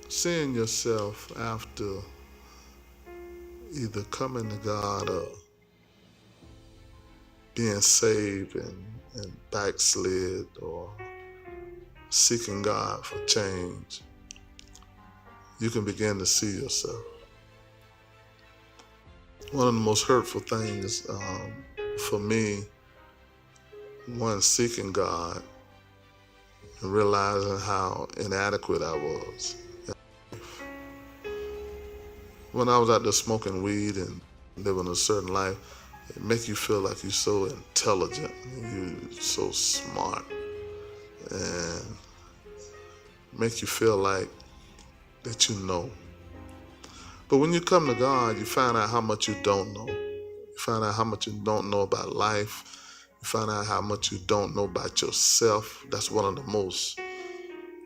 seeing yourself after either coming to God or being saved and backslid or seeking God for change, you can begin to see yourself. One of the most hurtful things for me, one, seeking God and realizing how inadequate I was. When I was out there smoking weed and living a certain life, it make you feel like you're so intelligent, you're so smart, and make you feel like that you know. But when you come to God, you find out how much you don't know. You find out how much you don't know about life. You find out how much you don't know about yourself. That's one of the most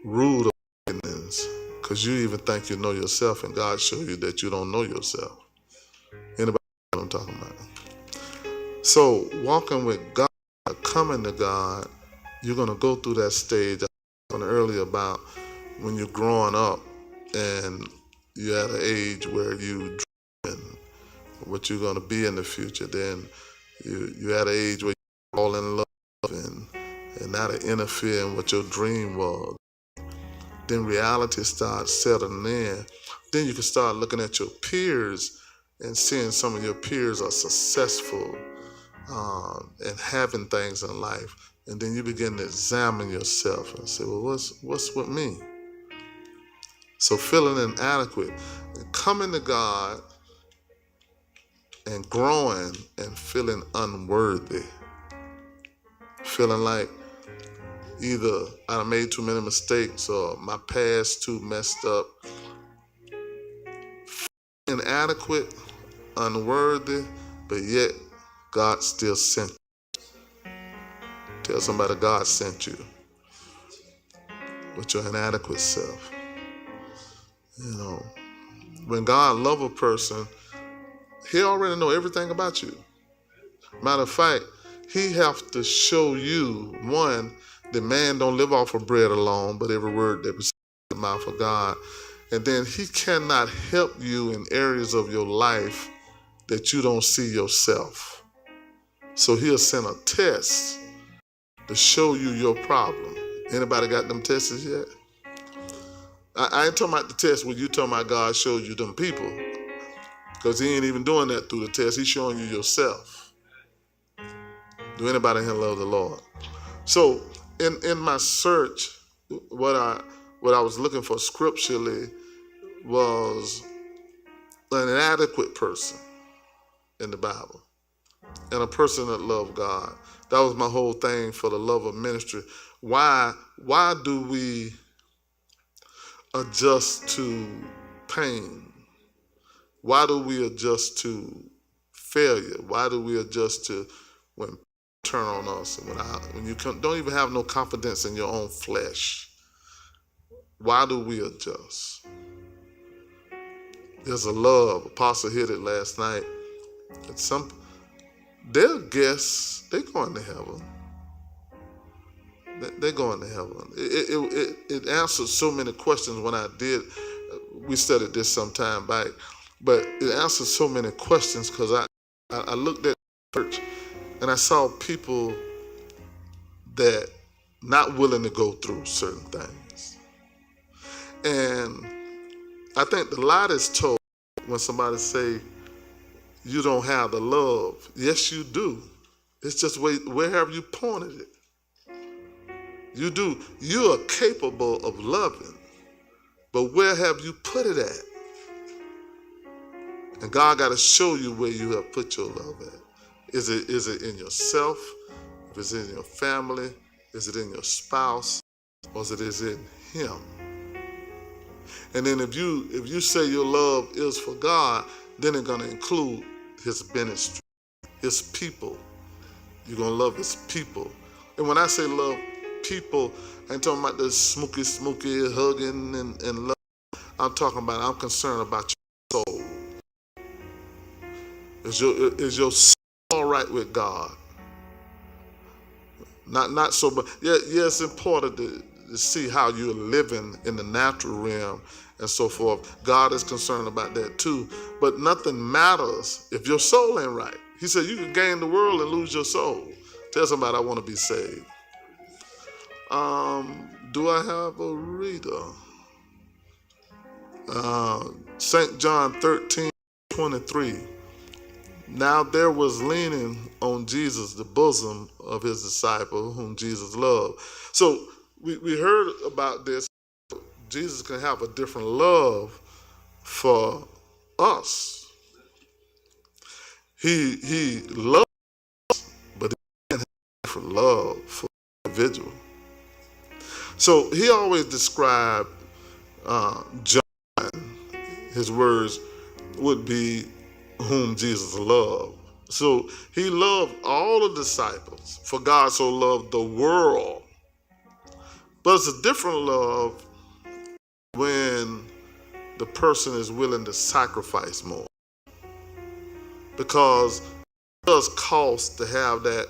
rude awakenings, because you even think you know yourself, and God show you that you don't know yourself. Anybody know what I'm talking about? So walking with God, coming to God, you're going to go through that stage. I was talking earlier about when you're growing up and you're at an age where you dream what you're going to be in the future. Then you're at an age where you fall in love and that'll interfere in what your dream was. Then reality starts settling in. Then you can start looking at your peers and seeing some of your peers are successful and having things in life. And then you begin to examine yourself and say, well, what's with me? So feeling inadequate and coming to God and growing and feeling unworthy. Feeling like either I made too many mistakes or my past too messed up. Inadequate, unworthy, but yet God still sent you. Tell somebody God sent you with your inadequate self. You know, when God loves a person, he already know everything about you. Matter of fact, he have to show you, one, that man don't live off of bread alone, but every word that proceeds from the mouth of God. And then he cannot help you in areas of your life that you don't see yourself. So he'll send a test to show you your problem. Anybody got them tests yet? I ain't talking about the test where you talking about God showed you them people, because he ain't even doing that through the test. He's showing you yourself. Do anybody here love the Lord? So in my search, what I was looking for scripturally was an inadequate person in the Bible and a person that loved God. That was my whole thing for the love of ministry. Why do we adjust to pain? Why do we adjust to failure? Why do we adjust to when turn on us and when you don't even have no confidence in your own flesh? Why do we adjust? There's a love. Apostle hit it last night. They'll guess they're going to heaven. They're going to heaven. It answered so many questions when I did. We studied this some time back, but it answered so many questions because I looked at church and I saw people that not willing to go through certain things. And I think the lie is told when somebody say you don't have the love. Yes, you do. It's just where have you pointed it? You do. You are capable of loving, but where have you put it at? And God got to show you where you have put your love at. Is it in yourself? Is it in your family? Is it in your spouse? Or is it in him? And then if you say your love is for God, then it's going to include his ministry, his people. You're going to love his people. And when I say love people, I ain't talking about the smoky, hugging and love. I'm concerned about your soul. Is your soul all right with God? Not so, but yeah, it's important to see how you're living in the natural realm and so forth. God is concerned about that too. But nothing matters if your soul ain't right. He said you can gain the world and lose your soul. Tell somebody I want to be saved. Do I have a reader? St. John 13:23. Now there was leaning on Jesus, the bosom of his disciple, whom Jesus loved. So we heard about this. Jesus can have a different love for us. He loves us, but he can have a different love for the individual. So he always described John, his words would be whom Jesus loved. So he loved all the disciples, for God so loved the world. But it's a different love when the person is willing to sacrifice more. Because it does cost to have that,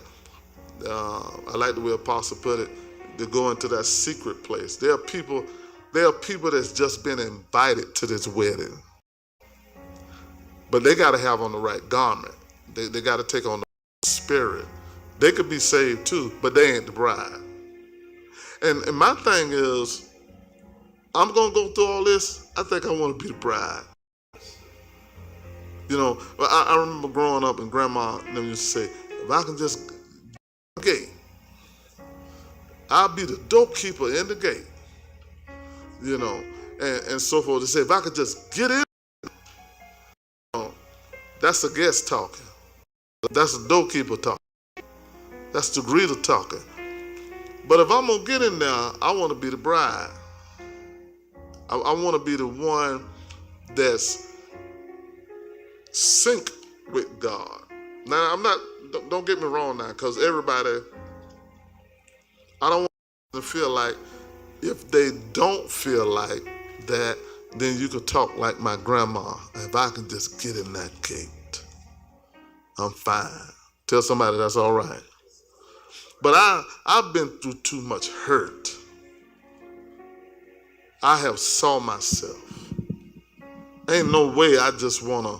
I like the way Apostle put it, to go into that secret place. There are people that's just been invited to this wedding. But they got to have on the right garment. They got to take on the spirit. They could be saved too, but they ain't the bride. And my thing is, I'm going to go through all this. I think I want to be the bride. You know, I remember growing up and Grandma them used to say, if I can just get the gate, I'll be the doorkeeper in the gate. You know, and so forth. They say, if I could just get in, you know, that's the guest talking. That's the doorkeeper talking. That's the greeter talking. But if I'm going to get in there, I want to be the bride. I want to be the one that's sync with God. Now, don't get me wrong now, because everybody, I don't want to feel like if they don't feel like that, then you could talk like my grandma. If I can just get in that gate, I'm fine. Tell somebody that's all right. But I've been through too much hurt. I have saw myself. Ain't no way I just want to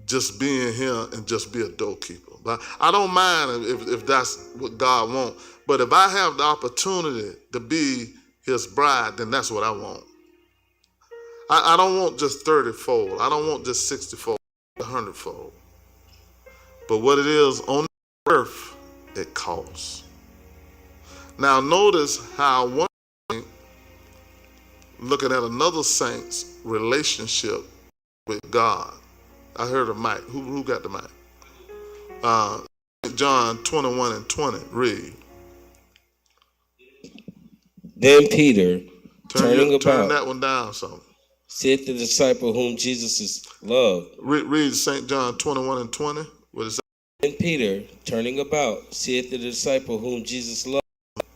just be in here and just be a doorkeeper. But I don't mind if that's what God wants. But if I have the opportunity to be his bride, then that's what I want. I don't want just 30-fold. I don't want just 60-fold, 100-fold. But what it is on the earth, it costs. Now notice how one saint looking at another saint's relationship with God. I heard a mic. Who got the mic? John 21:20. Read. Then Peter, turn that one down some. said the disciple whom Jesus loved. Read St. John 21:20. What is that? Then Peter, turning about, said the disciple whom Jesus loved,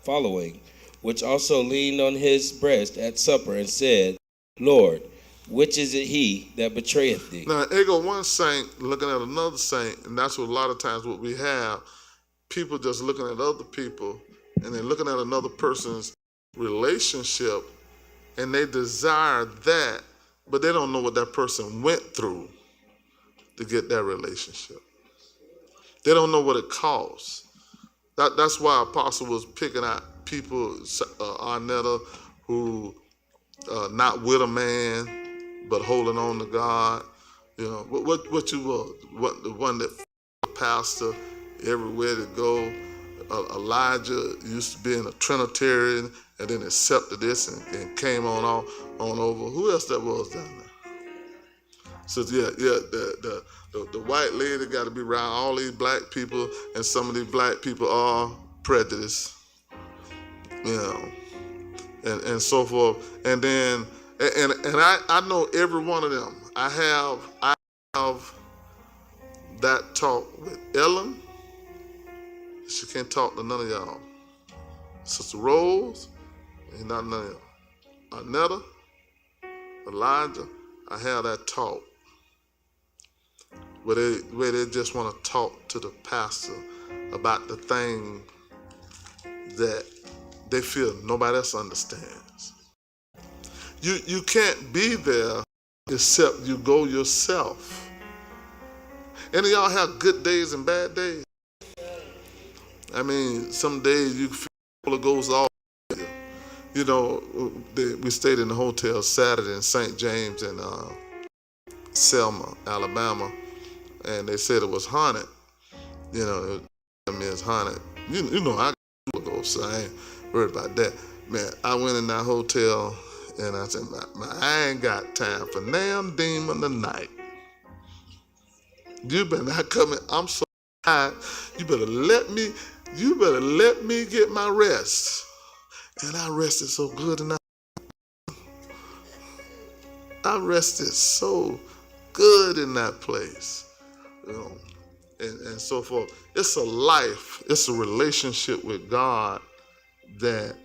following, which also leaned on his breast at supper, and said, Lord, which is it he that betrayeth thee? Now, there go one saint looking at another saint, and that's what a lot of times what we have. People just looking at other people, and they're looking at another person's relationship, and they desire that, but they don't know what that person went through to get that relationship. They don't know what it costs. That's why Apostle was picking out people, Arnetta, who not with a man, but holding on to God. You know, what you will, what the one that pastor everywhere to go. Elijah used to be in a Trinitarian and then accepted this and came on over. Who else that was down there? So the white lady got to be around all these black people, and some of these black people are prejudiced, you know, and so forth. And then and I know every one of them. I have that talk with Ellen. She can't talk to none of y'all. Sister Rose, ain't not none of y'all. Arnetta, Elijah, I have that talk where they just want to talk to the pastor about the thing that they feel nobody else understands. You can't be there except you go yourself. Any of y'all have good days and bad days? I mean, some days you feel the Holy Ghost all. You know, we stayed in the hotel Saturday in St. James in Selma, Alabama, and they said it was haunted. You know, I mean, it's haunted. You know, I got Holy Ghost, so I ain't worried about that. Man, I went in that hotel and I said, I ain't got time for damn demon tonight. You better not come in. I'm so tired. You better let me get my rest. And I rested so good, and I rested so good in that place, you know, and so forth. It's a life, it's a relationship with God that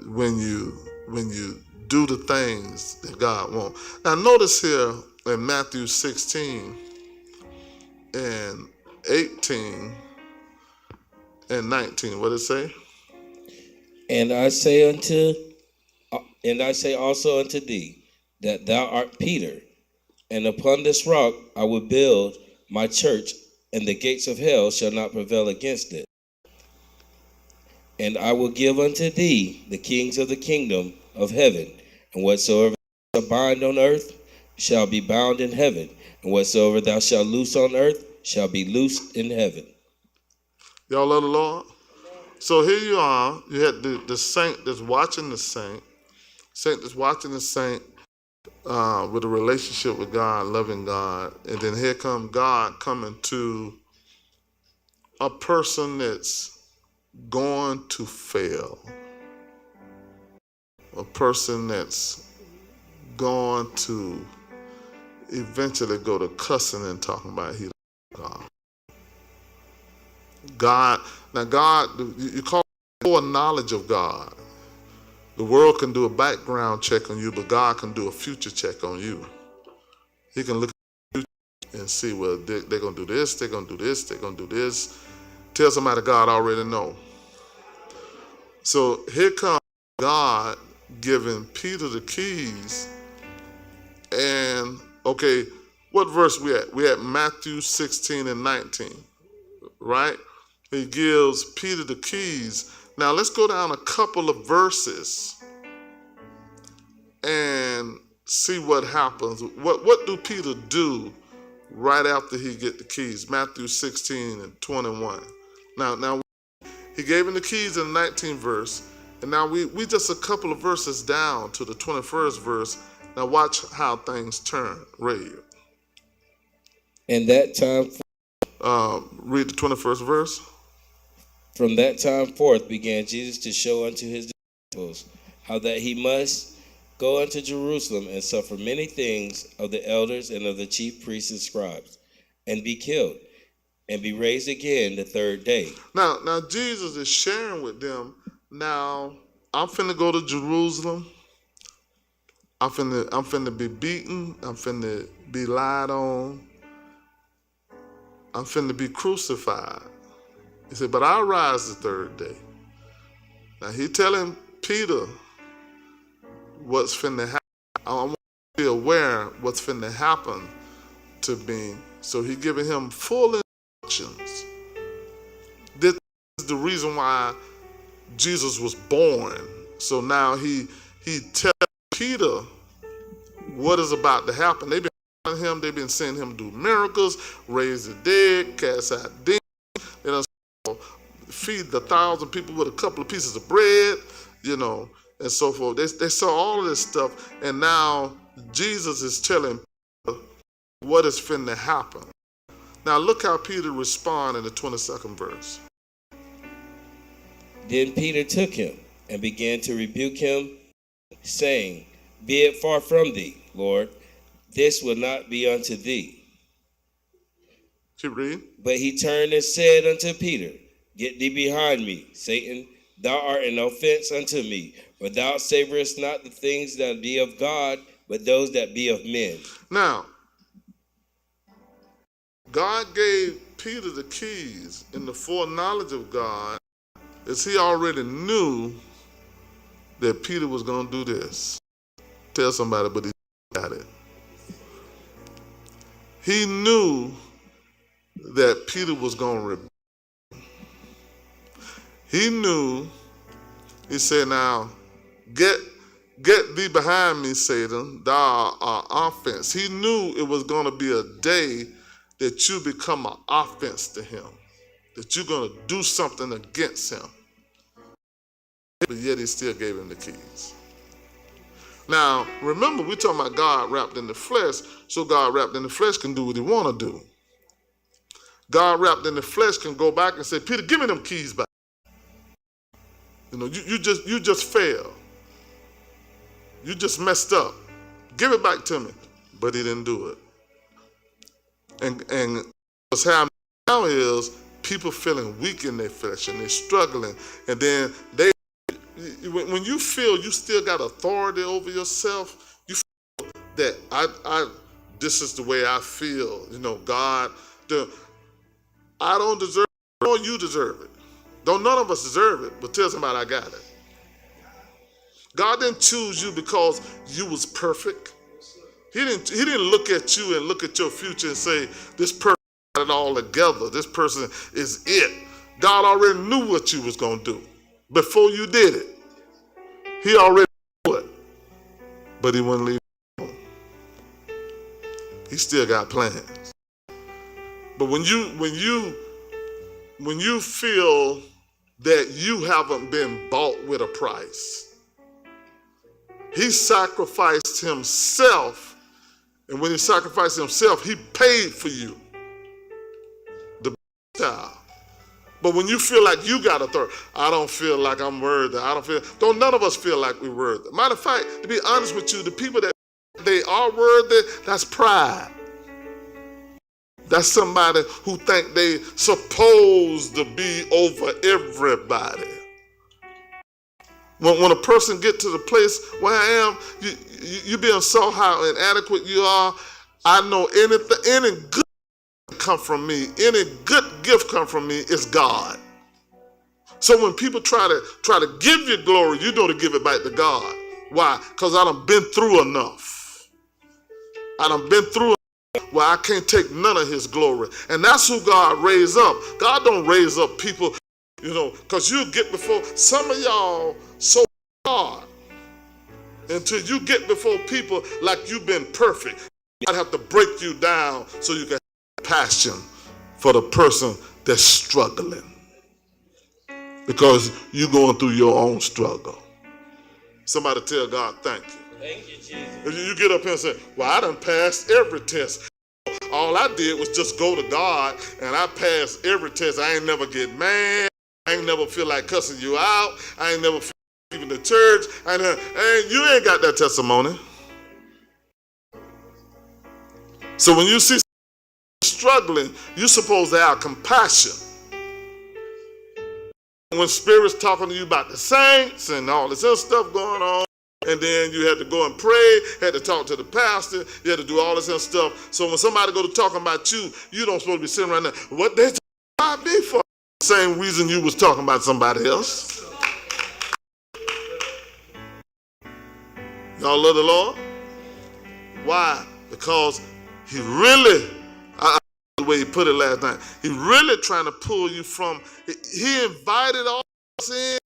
when you do the things that God wants. Now notice here in Matthew 16 and 18 and 19, what does it say? And I say also unto thee, that thou art Peter, and upon this rock I will build my church, and the gates of hell shall not prevail against it. And I will give unto thee the kings of the kingdom of heaven, and whatsoever thou shalt bind on earth shall be bound in heaven, and whatsoever thou shalt loose on earth shall be loosed in heaven. Y'all love the Lord? So here you are, you had the saint that's watching the saint that's watching the saint with a relationship with God, loving God, and then here come God coming to a person that's going to fail, a person that's going to eventually go to cussing and talking about he God. Now God, you call it foreknowledge of God. The world can do a background check on you, but God can do a future check on you. He can look at you and see, well, they're going to do this, they're going to do this, they're going to do this. Tell somebody God already know. So here comes God giving Peter the keys. And, okay, what verse we at? We at Matthew 16 and 19, right? He gives Peter the keys. Now let's go down a couple of verses and see what happens. What do Peter do right after he get the keys? Matthew 16 and 21. Now he gave him the keys in the 19th verse, and now we just a couple of verses down to the 21st verse. Now watch how things turn. Read. And that time, read the 21st verse. from that time forth began Jesus to show unto his disciples how that he must go unto Jerusalem and suffer many things of the elders and of the chief priests and scribes, and be killed, and be raised again the third day. Now Jesus is sharing with them, now I'm finna go to Jerusalem. I'm finna be beaten. I'm finna be lied on. I'm finna be crucified. He said, but I'll rise the third day. Now he telling Peter what's finna happen. I want to be aware what's finna happen to me. So he giving him full instructions. This is the reason why Jesus was born. So now he tells Peter what is about to happen. They've been telling him, they've been seeing him do miracles, raise the dead, cast out demons, you know, feed the 1,000 people with a couple of pieces of bread, you know, and so forth. They saw all of this stuff, and now Jesus is telling Peter what is finna happen. Now look how Peter responded in the 22nd verse. Then Peter took him and began to rebuke him, saying, Be it far from thee, Lord, this will not be unto thee. Keep reading. But he turned and said unto Peter, Get thee behind me, Satan, thou art an offense unto me, for thou savorest not the things that be of God, but those that be of men. Now, God gave Peter the keys in the foreknowledge of God, as he already knew that Peter was going to do this. Tell somebody, but he got it. He knew that Peter was going to rebel. He knew, he said, now, get thee behind me, Satan, thou art offense. He knew it was going to be a day that you become an offense to him, that you're going to do something against him. But yet he still gave him the keys. Now, remember, we're talking about God wrapped in the flesh, so God wrapped in the flesh can do what he want to do. God wrapped in the flesh can go back and say, Peter, give me them keys back. You know, you just failed. You just messed up. Give it back to me. But he didn't do it. And what's happening now is people feeling weak in their flesh and they're struggling. And then when you feel you still got authority over yourself, you feel that this is the way I feel. You know, God, I don't deserve it, nor you deserve it. Don't none of us deserve it, but tell somebody I got it. God didn't choose you because you was perfect. He didn't look at you and look at your future and say, this person got it all together. This person is it. God already knew what you was going to do before you did it. He already knew it. But he wouldn't leave you alone. He still got plans. But when you feel that you haven't been bought with a price, he sacrificed himself, and when he sacrificed himself, he paid for you, the child. But when you feel like you got authority, I don't feel like I'm worthy. Don't none of us feel like we're worthy. Matter of fact, to be honest with you, the people that they are worthy, that's pride. That's somebody who think they supposed to be over everybody. When a person get to the place where I am, you being so how inadequate you are, I know any good come from me, any good gift come from me is God. So when people try to give you glory, you know to give it back to God. Why? Because I done been through enough. I done been through enough where I can't take none of his glory. And that's who God raised up. God don't raise up people, you know, because you get before some of y'all so hard until you get before people like you've been perfect. I'd have to break you down so you can have passion for the person that's struggling, because you're going through your own struggle. Somebody tell God, thank you. Thank you, Jesus. If you get up here and say, well, I done passed every test. All I did was just go to God and I passed every test. I ain't never get mad. I ain't never feel like cussing you out. I ain't never feel like leaving the church. And you ain't got that testimony. So when you see struggling, you're supposed to have compassion. When Spirit's talking to you about the saints and all this other stuff going on, and then you had to go and pray, had to talk to the pastor, you had to do all this other stuff. So when somebody go to talking about you, you don't supposed to be sitting right there. What they talking about me for? Same reason you was talking about somebody else. Y'all love the Lord? Why? Because he really, the way he put it last night, he really trying to pull you from, he invited all us in,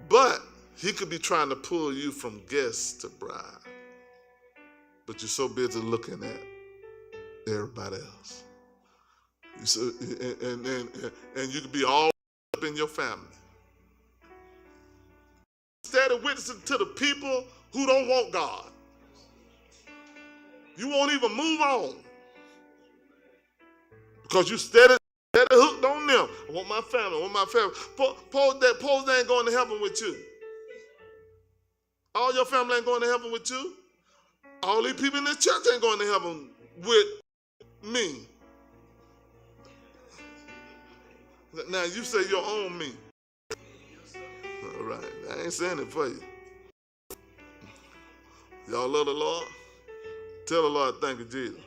but he could be trying to pull you from guest to bride. But you're so busy looking at everybody else. And you could be all up in your family. Instead of witnessing to the people who don't want God, you won't even move on. Because you steady hooked on them. I want my family, I want my family. Suppose they ain't going to heaven with you. All your family ain't going to heaven with you. All these people in this church ain't going to heaven with me. Now you say your own me. All right, I ain't saying it for you. Y'all love the Lord? Tell the Lord, thank you, Jesus.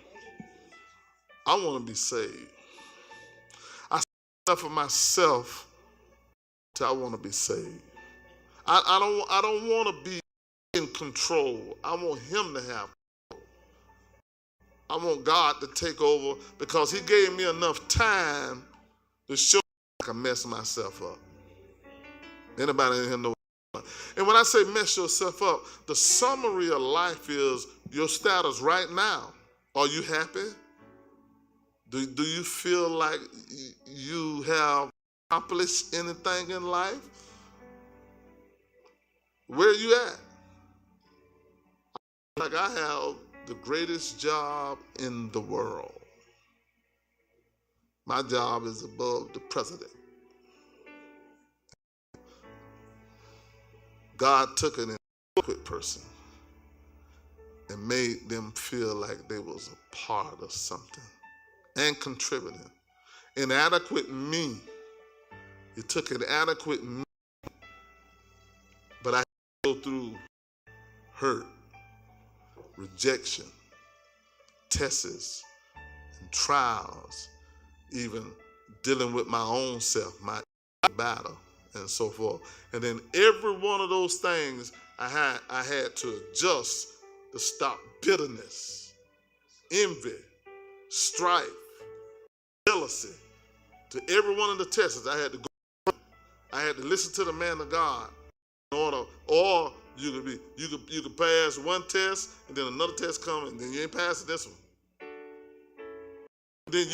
I want to be saved. I stand up for myself I want to be saved. I don't want to be in control. I want him to have. I want God to take over because he gave me enough time to show I can mess myself up. Anybody in here know? And when I say mess yourself up, the summary of life is your status right now. Are you happy? Do you feel like you have accomplished anything in life? Where are you at? Like I have the greatest job in the world. My job is above the president. God took an inadequate person and made them feel like they was a part of something and contributing. Inadequate me. He took inadequate me, but I had to go through hurt, rejection, tests, and trials, even dealing with my own self, my battle, and so forth. And then every one of those things I had to adjust to stop bitterness, envy, strife, jealousy. To every one of the tests I had to go. I had to listen to the man of God in order, or you could pass one test and then another test comes and then you ain't passing this one. Then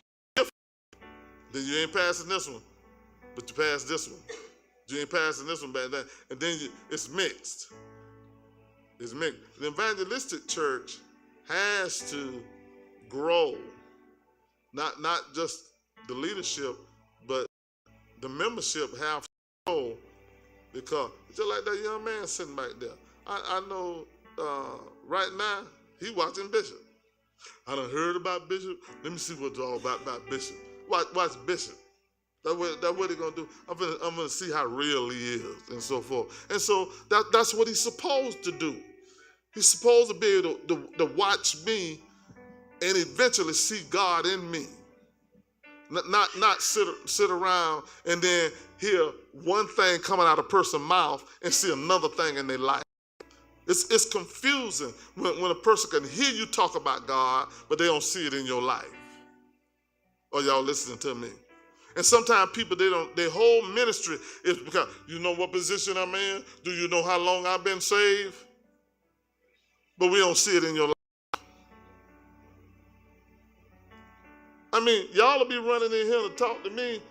you ain't passing this one, but you pass this one. You ain't passing this one back then, and then it's mixed. It's mixed. The evangelistic church has to grow, not just the leadership, but the membership have to grow, because just like that young man sitting back there. I know right now he watching Bishop. I done heard about Bishop. Let me see what's all about Bishop. Watch Bishop. That's what they're gonna do. I'm gonna see how real he is, and so forth. And so that's what he's supposed to do. He's supposed to be able to watch me and eventually see God in me. Not sit around and then hear one thing coming out of a person's mouth and see another thing in their life. It's confusing when a person can hear you talk about God, but they don't see it in your life. Are y'all listening to me? And sometimes people, their whole ministry is because, you know what position I'm in? Do you know how long I've been saved? But we don't see it in your life. I mean, y'all will be running in here to talk to me,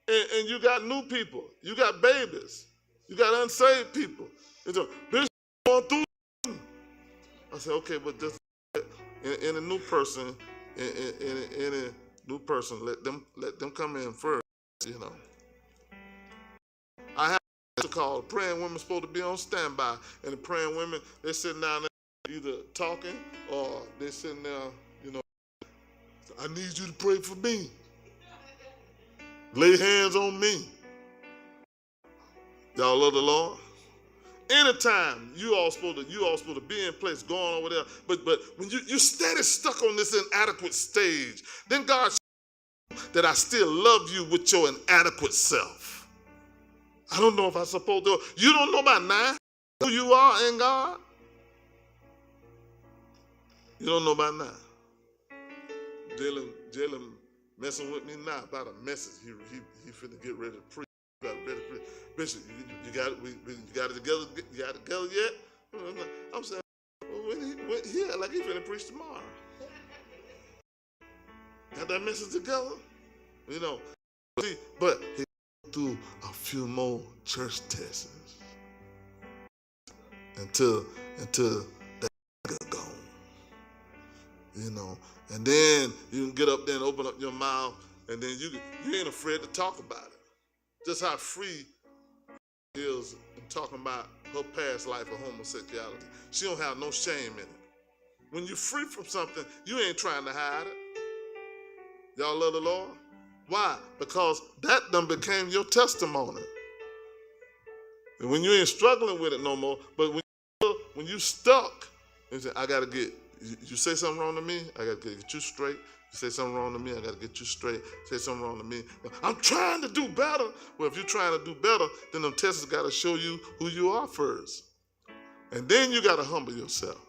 and you got new people. You got babies. You got unsaved people. It's a Bishop going through. I said, okay, but just in a new person, in a new person, let them come in first, you know. I have to call. The praying women supposed to be on standby, and the praying women, they're sitting down there either talking or they're sitting there, you know. I need you to pray for me. Lay hands on me. Y'all love the Lord? Anytime you all supposed to be in place, going over there. But when you steady stuck on this inadequate stage, then God that I still love you with your inadequate self. I don't know if I'm supposed to. You don't know by now who you are in God. You don't know by now. Jalen messing with me now about a message. He finna get ready to preach. Bishop, you got it together? You got it together yet? I'm saying, when he like he finna preach tomorrow. Got that message together? You know. See, but he went through a few more church tests until that got gone. You know. And then you can get up there and open up your mouth, and then you ain't afraid to talk about it. Just how free is in talking about her past life of homosexuality. She don't have no shame in it. When you're free from something, you ain't trying to hide it. Y'all love the Lord? Why? Because that done became your testimony. And when you ain't struggling with it no more, but when you stuck, and say, I gotta get, you say something wrong to me, I gotta get you straight, You say something wrong to me, I got to get you straight. Say something wrong to me. I'm trying to do better. Well, if you're trying to do better, then them tests got to show you who you are first. And then you got to humble yourself.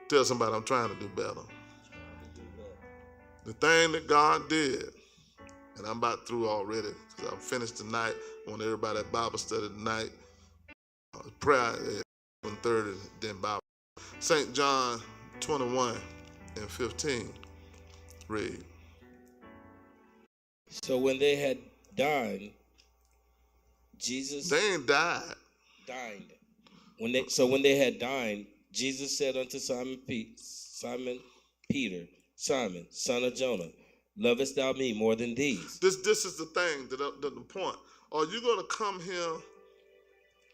Tell somebody, I'm trying to do better. The thing that God did, and I'm about through already, because I'm finished tonight. I want everybody at Bible study tonight. Prayer at 1:30, then Bible. St. John 21:15. Read. So when they had dined, Jesus They ain't died. dined. When they had dined, Jesus said unto Simon Peter, Simon, son of Jonah, lovest thou me more than these? This is the thing, the point. Are you going to come here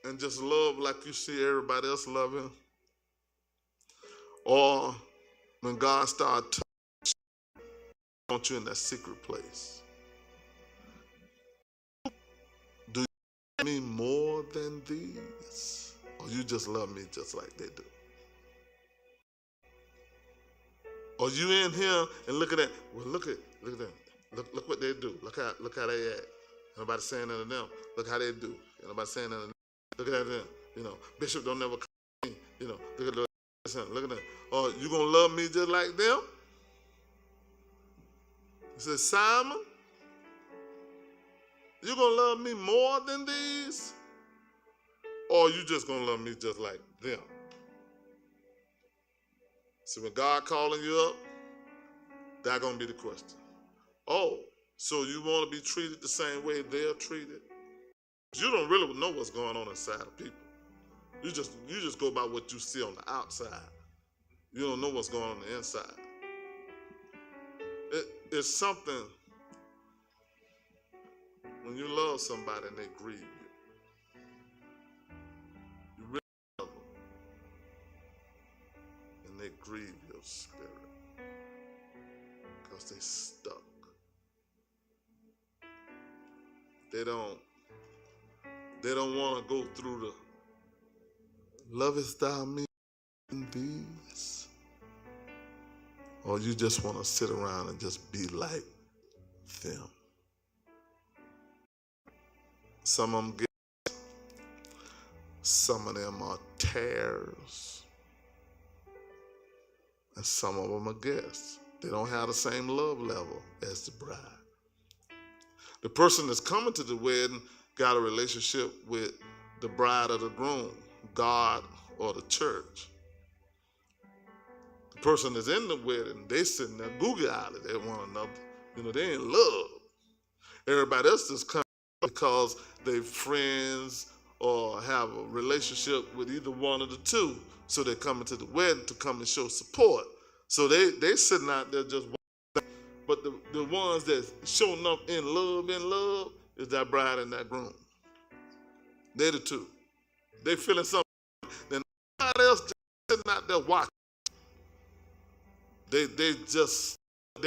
and just love like you see everybody else loving? Or when God starts touching you, I want you in that secret place. Do you love me more than these? Or you just love me just like they do? Or you in here and look at that? Well, look at them. Look what they do. Look how they act. Nobody saying that to them. Look how they do. Nobody saying that to them. Look at them. You know, Bishop don't never come to me. You know, look at them. Look at them. Or you gonna love me just like them? He said, Simon, you gonna love me more than these? Or you just gonna love me just like them? So when God calling you up, that's gonna be the question. Oh, so you want to be treated the same way they're treated? You don't really know what's going on inside of people. You just go by what you see on the outside. You don't know what's going on the inside. It's something when you love somebody and they grieve you. You really love them, and they grieve your spirit because they stuck. They don't want to go through the lovest thou me in these? Or you just want to sit around and just be like them? Some of them get, some of them are tares, and some of them are guests. They don't have the same love level as the bride. The person that's coming to the wedding got a relationship with the bride or the groom, God or the church. The person that's in the wedding, they sitting there googly-eyed at one another. You know, they in love. Everybody else just comes because they're friends or have a relationship with either one of the two. So they're coming to the wedding to come and show support. So they sitting out there just watching. But the ones that's showing up in love is that bride and that groom. They're the two. They feeling something. Then nobody else just sitting out there watching. They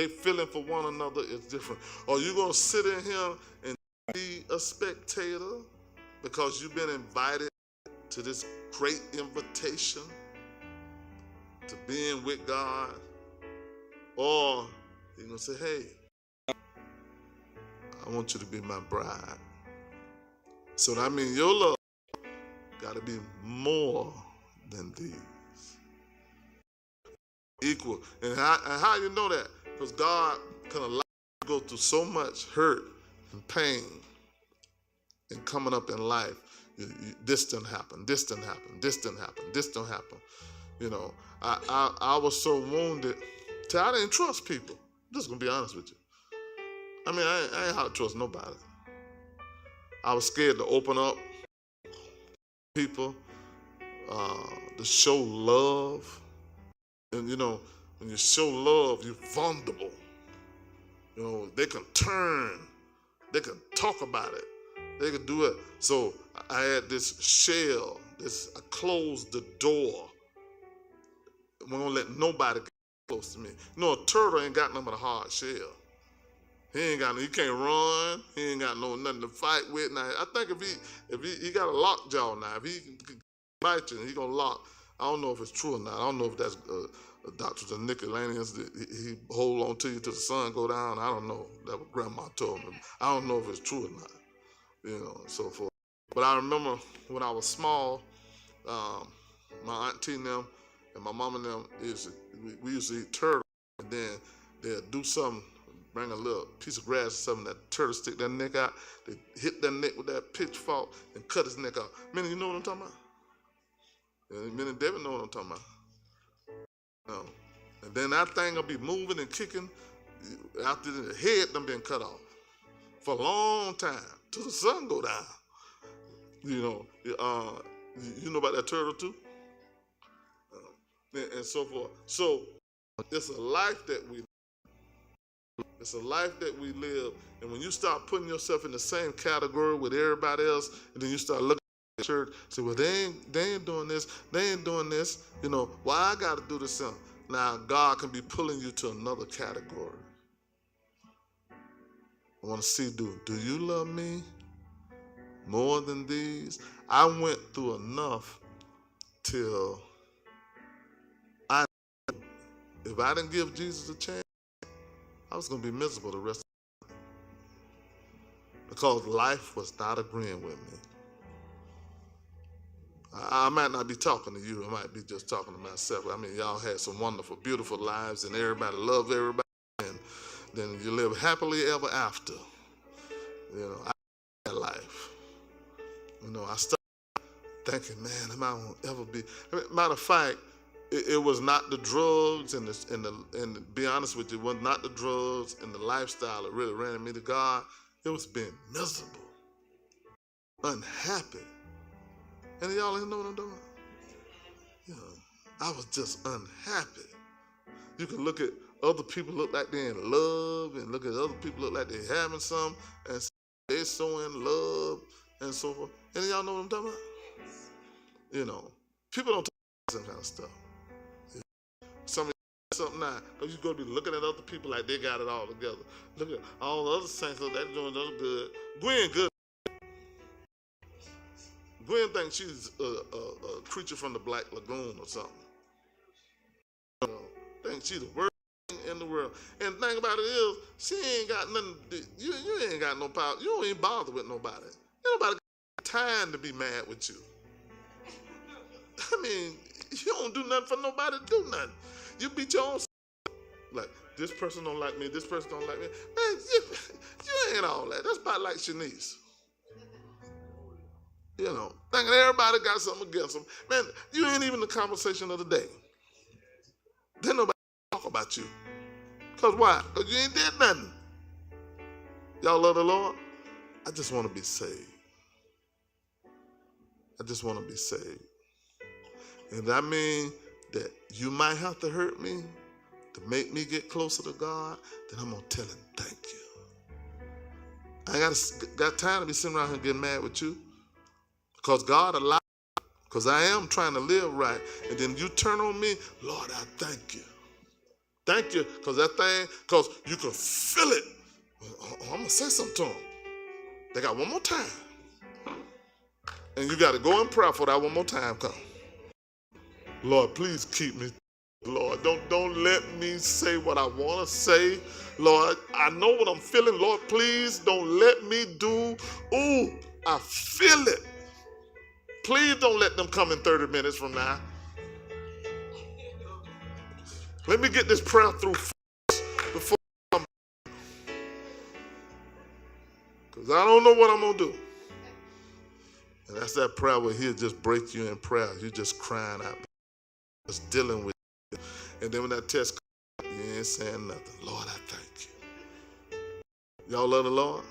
feeling for one another is different. Or you gonna sit in here and be a spectator because you've been invited to this great invitation to being with God? Or you're gonna say, hey, I want you to be my bride. So that means your love gotta be more than these. Equal. And how you know that? Because God can allow you to go through so much hurt and pain and coming up in life. This didn't happen, this didn't happen, this didn't happen, this didn't happen. You know, I was so wounded till I didn't trust people. I'm just gonna be honest with you. I mean, I ain't how to trust nobody. I was scared to open up people, to show love. And you know, when you show love, you're vulnerable. You know, they can turn, they can talk about it, they can do it. So I had this shell, I closed the door. I'm gonna let nobody get close to me. You know, a turtle ain't got nothing but a hard shell. He can't run. He ain't got nothing to fight with. Now, I think if he got a lockjaw now. If he can bite you, he gonna lock. I don't know if it's true or not. I don't know if that's a doctrine of Nicolaitans. He hold on to you till the sun go down. I don't know. That what Grandma told me. I don't know if it's true or not. And so forth. But I remember when I was small, my auntie and them and my mom and them we used to eat turtle, and then they'd do something, bring a little piece of grass or something, that turtle stick that neck out. They hit that neck with that pitchfork and cut his neck out. Minnie, you know what I'm talking about? Yeah, Minnie and David know what I'm talking about. No. And then that thing will be moving and kicking after the head done been cut off for a long time till the sun go down. You know about that turtle too, and so forth. So it's a life that we live, and when you start putting yourself in the same category with everybody else, and then you start looking at the church, say, well, they ain't doing this, why I got to do this? Now God can be pulling you to another category. I want to see, do you love me more than these? I went through enough till if I didn't give Jesus a chance, I was going to be miserable the rest of the time, because life was not agreeing with me. I might not be talking to you. I might be just talking to myself. I mean, y'all had some wonderful, beautiful lives, and everybody loved everybody, and then you live happily ever after. I had that life. I started thinking, man, am I going to ever be? Matter of fact, it was not the drugs and to be honest with you, it was not the drugs and the lifestyle that really ran me to God. It was being miserable, unhappy. And y'all know what I'm doing? I was just unhappy. You can look at other people look like they're in love, and look at other people look like they're having some, and they're so in love and so forth. And y'all know what I'm talking about? People don't talk about some kind of stuff. Some of you something now, because you're going to be looking at other people like they got it all together. Look at all the other saints that they're doing those good. Gwen good. Gwen thinks she's a creature from the Black Lagoon or something. Thinks she's the worst thing in the world. And the thing about it is, she ain't got nothing. You ain't got no power. You don't even bother with nobody. Ain't nobody got time to be mad with you. I mean, you don't do nothing for nobody to do nothing. You beat your own self. Like, this person don't like me, this person don't like me. Man, you ain't all that. That's about like Shanice. Thinking everybody got something against them. Man, you ain't even the conversation of the day. Then nobody talk about you. Because why? Because you ain't did nothing. Y'all love the Lord? I just want to be saved. I just want to be saved. And that means that you might have to hurt me to make me get closer to God, then I'm going to tell him thank you. I ain't got time to be sitting around here getting mad with you, because God allowed, because I am trying to live right. And then you turn on me, Lord, I thank you. Thank you, because you can feel it. I'm going to say something to them. They got one more time. And you got to go in prayer for that one more time come. Lord, please keep me. Lord, don't let me say what I want to say. Lord, I know what I'm feeling. Lord, please don't let me do. Ooh, I feel it. Please don't let them come in 30 minutes from now. Let me get this prayer through first before I come. Because I don't know what I'm going to do. And that's that prayer where he'll just break you in prayer. You're just crying out. Just dealing with it. And then when that test comes, you ain't saying nothing. Lord, I thank you. Y'all love the Lord?